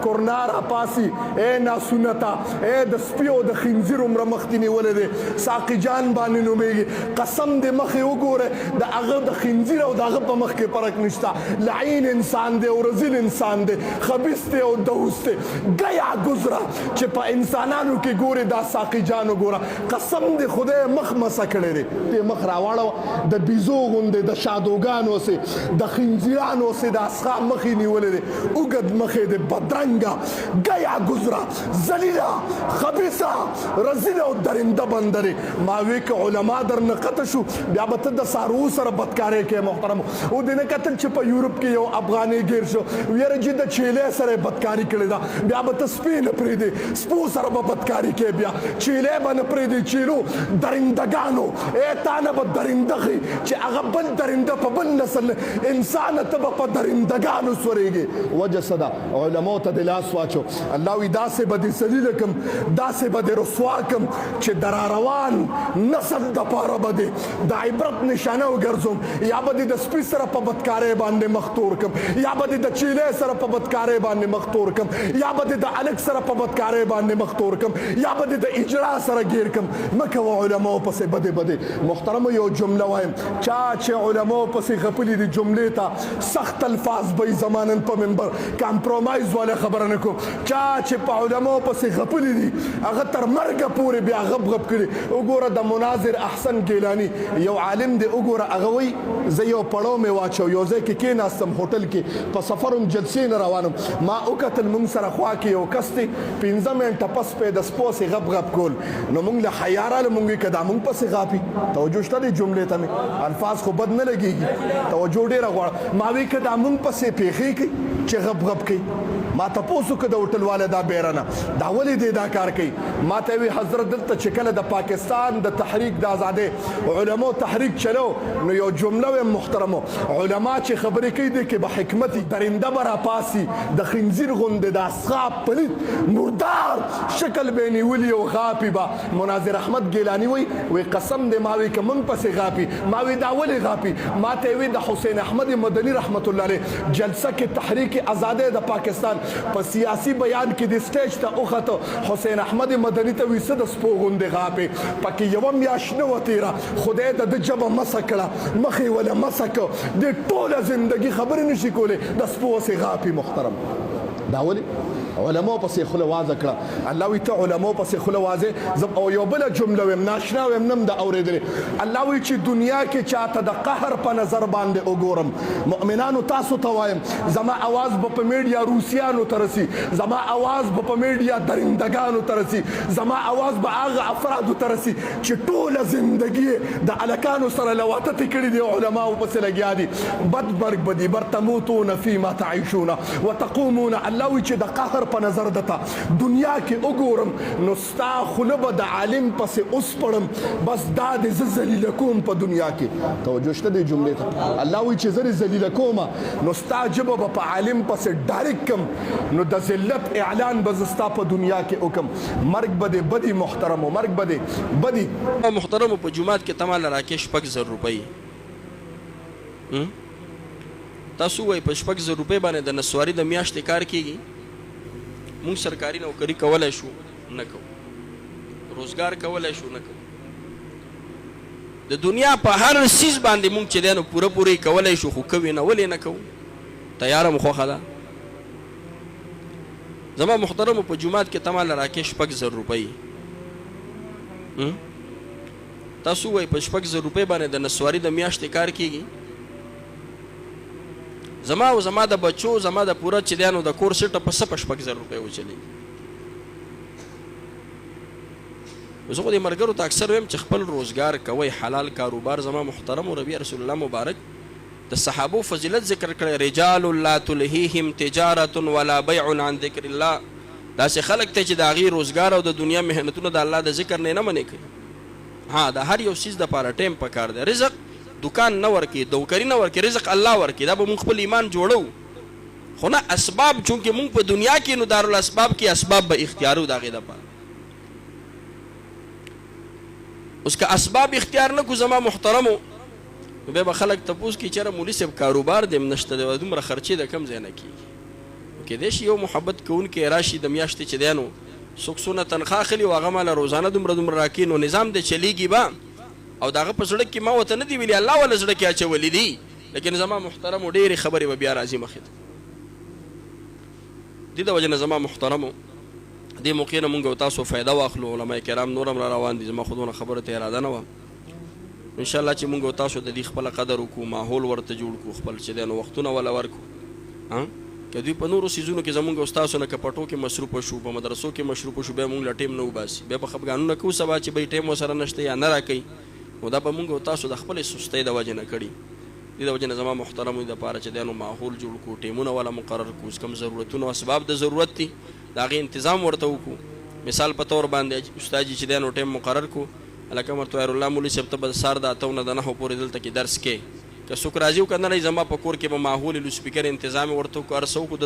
کورنا راپاسي ناسونته د سپیو د خنزیر عمره مخکې نیولې دی ساقي جان باندې نومېږي قسم دې مخې وګوره د هغه د خنزیر او د هغه په مخ کې فرق نشته لعین انسان دی او رزیل انسان دی خبیث دی او دوس دی ګیا ګزره چې په انسانانو کې ګوري دا ساقي جان وګوره قسم دې خدای مخ مسه کړی دی دې مخ راواړه د بیزو غوندې د شادوګانو سې د خنزیرانو سې د اسخا مخې نیولې دی اوږد مخې دی بدرنګه ګیا ګزره ذلیله خبیثه رزیله او درنده بندرې ما وی که علما درنه قطع شو بیا به ته د څاروو سره بدکارۍ کوې محترم او دې نه کتل چې په یورپ کې یو افغانۍ ګیر شو ویره چې د چیلې سره یې بدکاري کړې ده بیا به ته سپی نه پرېږدې سپو سره به بدکاري کوې بیا چیلې به نه پرېږدې چیلو درندګانو تا نه به درنده ښي چې هغه بل درنده په بل نسل انسانه ته به په درندګانو سورېږي وجه څه ده علماو ته دې لاس واچو الله وي داسې به دې ذلیله کړم داسې به دې رسوا کړم چې د راروان نسل دپاره به دې د عبرت نشانه وګرځوم یا به دې د سپي سره په بدکارۍ باندې مخ تور کړم یا به دې د چیلې سره په بدکارۍ باندې مخ تور کړم یا به دې د هلک سره په بدکارۍ باندې مخ تور کړم یا به دې د اجرا سره ګیر کړم مه کوه علماو پسې بدې بدې محترمو یو جمله وایم چا چې علماو پسې غپلي دي جملې ته سخت الفاظ به یې زما نن په منبر کمپرومایز والا خبره نه کوم چا چې په علماو پسې غپلي دي هغه تر مرګه پورې بیا غب غب کړي وګوره د مناظر احسن ګیلاني یو عالم دی وګوره هغه وایي زه یو پړو مې واچو یو ځای کې کېناستم هوټل کې په سفر هم جلسې نه روانم ما وکتل موږ سره خوا کې یو کس دی 15 منټه پس پې د سپو سې غب غب کول نو موږ له حیا راله موږ وایي که دا موږ پسې غاپي توجه شته دې جملې ته مې الفاظ خو بد نه لګېږي توجه ډېره غواړه ما وایي که دا موږ پسې پېښې کوي چې غب غب کوي ما تاسو که د هوټل والا دا بیرنه دا ولې دې دا کار کوي ما ته وی حضرت دلته چې کله د پاکستان د تحریک د آزادۍ علماء تحریک چلو نو یو جمله ویم محترمو علما چې خبرې کوي دي کې به حکمت درنده به راپاسي د خنزیر غوندې د اسخاب پلید مردار شکل به یې نیولي او غاپي به مناظر احمد ګیلاني وی قسم دې ما وی که موږ پسې غاپي ما وی دا ولې غاپي ما ته وی د حسین احمد مدني رحمت الله علیه جلسه کې تحریک آزادۍ د پاکستان په سیاسي بیان کې د سټیج ته وخته حسین احمد مدني ته وی څه د سپو غوندې غاپې پکې یوه میاشت نه وه تېره خدای د ده ژبه مسه کړه مخې وله مسه کړه د ټوله زندګي خبرې نشي کولی د سپو هسې غاپي محترم دا ولې علماء پسې خوله وازه کړه الله وی ته علماء پسې خوله وازې او یو بله جمله ویم ناشنا ویم نم د اورېدلې الله وی چې دنیا کې چاته د قهر په نظر باندې وګورم مؤمنانو تاسو ته وایم زما اواز به په میډیا روسیانو ته رسي زما اواز به په میډیا درندګانو ته رسي زما اواز به هغه افرادو ته رسي چې ټوله زندګي د هلکانو سره لواتتې کړي دي علماو پسې لګیا دي بد مرګ به دي بر تموتون فیما تعیشون وتقومون الله وی چې د قهر په نظر دته دنیا کې وګورم نو ستا خوله به د عالم پسې اوس پړم بس دا دې زه ذلیله کوم په دنیا کې توجه شته دې جملې ته الله وایي چې زه دې ذلیله کومه نو ستا ژبه به په عالم پسې ډایرکټ کم نو د ذلت اعلان به زه ستا په دنیا کې وکم مرګ به دې بدي محترمو مرګ به دې بدي محترمو په جومات کې تماله راکې 6,000 روپۍ تاسو وایي په 6,000 روپۍ باندې د نسواري د میاشتې کار کېږي مونږ سرکاري نوکري کولی شو نه کوو روزګار کولی شو نه کوو د دنیا په هر سیز باندې مونږ چې دی نو پوره پوره یې کولی شو خو کوي نه ولې نه کوو تیاره مو خوښه ده زما محترمو په جومات کې تماله راکې 6,000 روپۍ تاسو وایي په 6,000 روپۍ باندې د نسواري د میاشتې کار کېږي زما او زما د بچو زما د پوره چې دی نو د کور سټه په 6,000 روپۍ وچلېږي زه خو دې ملګرو ته اکثر ویم چې خپل روزګار کوئ حلال کاروبار زما محترم ربیع رسول الله مبارک د صحابو فضیلت ذکر کړی رجال لا تلهیهم تجارة ولا بیع عن ذکر الله داسې خلک ته چې د هغې روزګار او د دنیا محنتونه د الله د ذکر نه منې کوي ها د هر یو څیز دپاره ټایم پکار دی رزق دکان نه ورکي دوکري نه ورکي رزق الله ورکي دا به مونږ خپل ایمان جوړو خو نه اسباب چونکې مونږ په دنیا کې نو دارالاسباب کې اسباب به اختیارو د هغې دپاره اوس که اسباب اختیار نه کړو زما محترمو نو بیا به خلک تپوس کړي چېرې مولي صاحب کاروبار دې هم نشته دی دومره خرچې د کم ځای نه کېږي کېدای شي یو محبت کوونکی راشي د میاشتې چې دی نو څوک څونه تنخواه اخلي او هغه ماله روزانه دومره راکوي نو نظام دی چلیږي به او د هغه په زړه کې ما ورته نه دي ویلي الله والا زړه کې اچولي دي لیکن زما محترمو ډېرې خبرې به بیا راځي مخې ته دې د وجې نه زما محترمو دې موقع نه مونږ او تاسو فایده واخلو علما کرام نور هم را روان دي زما خو دونه خبرو ته اراده نه وه انشاءالله چې مونږ او تاسو د دې خپله قدر وکړو ماحول ورته جوړ کړو خپل چې دی نو وختونه وله ورکړو که دوی په نورو څیزونو کې زمونږ او ستاسو نه که په پټو کې مصروفه شو په مدرسو کې مصروفه شو بیا مونږ له ټیم نه وباسي بیا به خفګانونه کوو سبا چې بی ټیم ورسره نشته یا نه راکوي نو دا به مونږ او تاسو د خپلې سستۍ د وجې نه کړي دې د وجې نه زما محترمو دپاره چې دی نو ماحول جوړ کړو ټیمونه والا مقرر کړو کوم ضرورتونه او اسباب د ضرورت دي د هغې انتظام ورته وکړو مثال په طور باندې استاد چې دی نو ټیم مقرر کړو هلکه عمر طاهر الله مولوي صاحب ته به سهار د 8 نه د 9 پورې دلته کې درس کې که څوک راځي او که نه راځي زما په کور کې به ماحول لوسپیکر انتظام ورته وکړو هر څه وکړو